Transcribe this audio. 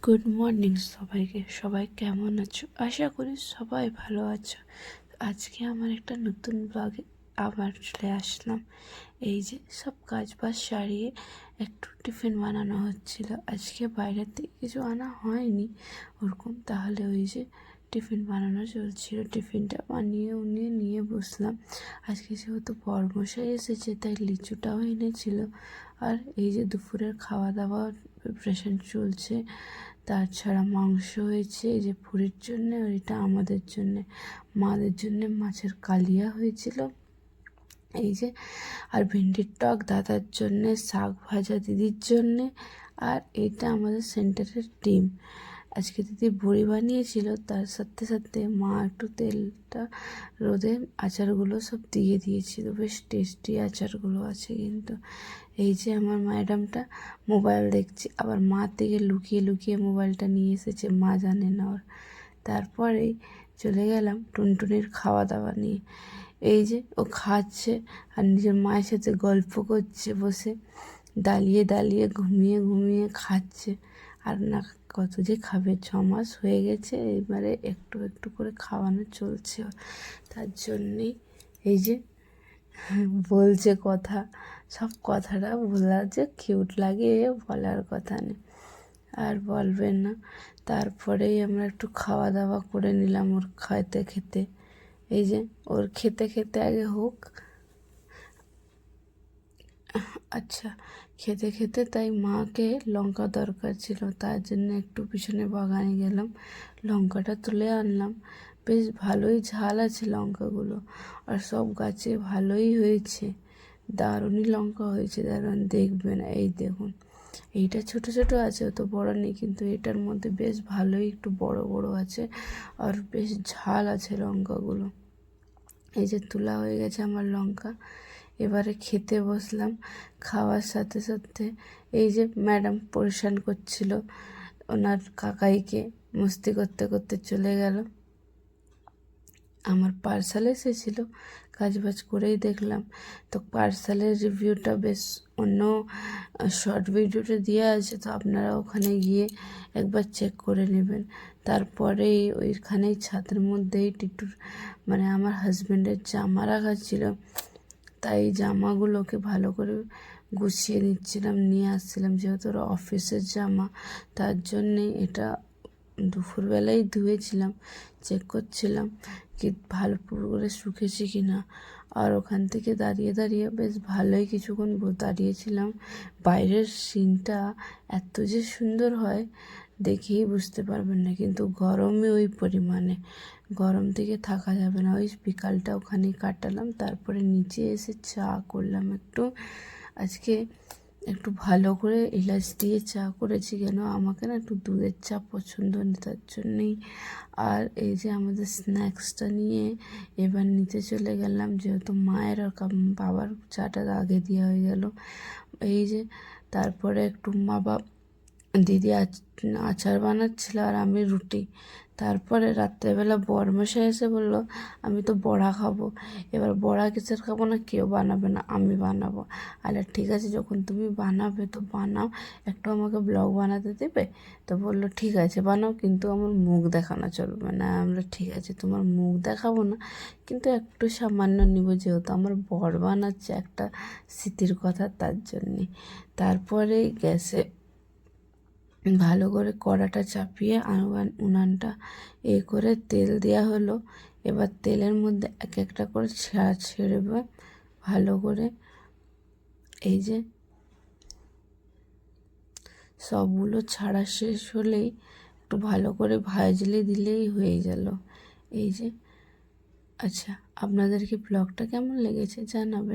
Good morning সবাইকে। সবাই কেমন আছো? আশা করি সবাই ভালো আছো। আজকে আমার একটা নতুন ব্লগে আবার চলে আসলাম। এই যে সব কাজ বাজ সারিয়ে একটু টিফিন বানানো হচ্ছিল। আজকে বাইরের থেকে কিছু আনা হয়নি ওরকম, তাহলে ওই যে টিফিন বানানো চলছিল। টিফিনটা বানিয়ে নিয়ে বসলাম। আজকে যেহেতু বরমশাই এসেছে তাই লিচুটাও এনেছিল। আর এই যে দুপুরের খাওয়া দাওয়া প্রিপারেশন চলছে। তাছাড়া মাংস হয়েছে এই যে পুরীর জন্যে, আর এটা আমাদের জন্যে, মাদের জন্যে মাছের কালিয়া হয়েছিল এই যে, আর ভেন্ডির টক দাদার জন্যে, শাক ভাজা দিদির জন্যে, আর এটা আমাদের সেন্টারের ডিম। আজকে দিদি বড়ি বানিয়েছিল, তার সাথে সাথে মা একটু তেলটা রোদে আচারগুলো সব দিয়ে দিয়েছিল। বেশ টেস্টি আচারগুলো আছে কিন্তু। এই যে আমার ম্যাডামটা মোবাইল দেখছে, আবার মা থেকে লুকিয়ে লুকিয়ে মোবাইলটা নিয়ে এসেছে, মা জানে না ওর। তারপরেই চলে গেলাম টুনটুনির খাওয়া দাওয়া নিয়ে। এই যে ও খাচ্ছে আর নিজের মায়ের সাথে গল্প করছে বসে, দাঁড়িয়ে দাঁড়িয়ে ঘুমিয়ে ঘুমিয়ে খাচ্ছে। আর না কত যে খাবে, 6 মাস হয়ে গেছে, এবারে একটু একটু করে খাওয়ানো চলছে। তার জন্যেই এই যে বলছে কথা, সব কথাটা বলার যে কিউট লাগে বলার কথা নেই, আর বলবেন না। তারপরেই আমরা একটু খাওয়া দাওয়া করে নিলাম ওর খেতে খেতে। এই যে ওর খেতে খেতে আগে হোক, আচ্ছা খেতে খেতে তাই মাকে লঙ্কা দরকার ছিল, তার জন্য একটু পিছনে বাগানে গেলাম, লঙ্কাটা তুলে আনলাম। বেশ ভালোই ঝাল আছে লঙ্কাগুলো, আর সব গাছে ভালোই হয়েছে, দারুণই লঙ্কা হয়েছে। দারুণ দেখবেন, এই দেখুন এইটা ছোট ছোট আছে, অত বড় নেই, কিন্তু এটার মধ্যে বেশ ভালোই একটু বড় বড় আছে, আর বেশ ঝাল আছে লঙ্কাগুলো। এই যে তোলা হয়ে গেছে আমার লঙ্কা, এবারে খেতে বসলাম। খাওয়ার সাথে সাথে এই যে ম্যাডাম পরিষ্কার করছিল ওনার কাকাইকে, মস্তি করতে করতে চলে গেল। আমার পার্সেল এসেছিল, কাজবাজ করেই দেখলাম তো পার্সেলের রিভিউটা বেশ অন্য শর্ট ভিডিওতে দেওয়া আছে, তো আপনারা ওখানে গিয়ে একবার চেক করে নেবেন। তারপরেই ওইখানেই ছাদের মধ্যেই টিটুর মানে আমার হাজব্যান্ডের জামা রাখা ছিল, তাই জামাগুলোকে ভালো করে গুছিয়ে নিচ্ছিলাম, নিয়ে আসছিলাম, যেহেতু ওরা অফিসের জামা, তার জন্যে এটা দুপুরবেলায় ধুয়েছিলাম, চেক করছিলাম কি ভালো করে শুকেছে কি না। আর ওখান থেকে দাঁড়িয়ে দাঁড়িয়ে বেশ ভালোই কিছুক্ষণ দাঁড়িয়েছিলাম। বাইরের সিনটা এত যে সুন্দর হয় দেখেই বুঝতে পারবেন না, কিন্তু গরমে ওই পরিমাণে, গরম থেকে থাকা যাবে না। ওই বিকালটা ওখানেই কাটালাম, তারপরে নিচে এসে চা করলাম একটু। আজকে একটু ভালো করে এলাচ দিয়ে চা করেছি, কেন আমাকে না একটু দুধের চা পছন্দ নেই, তার জন্যেই। আর এই যে আমাদের স্ন্যাক্সটা নিয়ে এবার নিচে চলে গেলাম, যেহেতু মায়ের আর বাবার চাটা আগে দেওয়া হয়ে গেল। এই যে তারপরে একটু দিদি আচার বানাচ্ছিল আর আমি রুটি। তারপরে রাত্রেবেলা বরমশাই এসে বললো আমি তো বড়া খাবো। এবার বড়া কিসের খাবো না, কেউ বানাবে না, আমি বানাবো। আরে ঠিক আছে, যখন তুমি বানাবে তো বানাও, একটু আমাকে ব্লগ বানাতে দেবে? তো বললো ঠিক আছে বানাও, কিন্তু আমার মুখ দেখানো চলবে না। আমরা ঠিক আছে তোমার মুখ দেখাবো না, কিন্তু একটু সামান্য নিব, যেহেতু আমার বর বানাচ্ছে একটা স্মৃতির কথা, তার জন্যে। তারপরে গ্যাসে ভালো করে কড়াটা চাপিয়ে উনানটা করে তেল দেওয়া হলো। এবার তেলের মধ্যে এক একটা করে ছেড়েবে ভালো করে। এই যে সবগুলো ছাড়া শেষ হলেই একটু ভালো করে ভাজলে দিলেই হয়ে গেল। এই যে আচ্ছা, আপনাদেরকে ব্লগটা কেমন লেগেছে জানাবেন।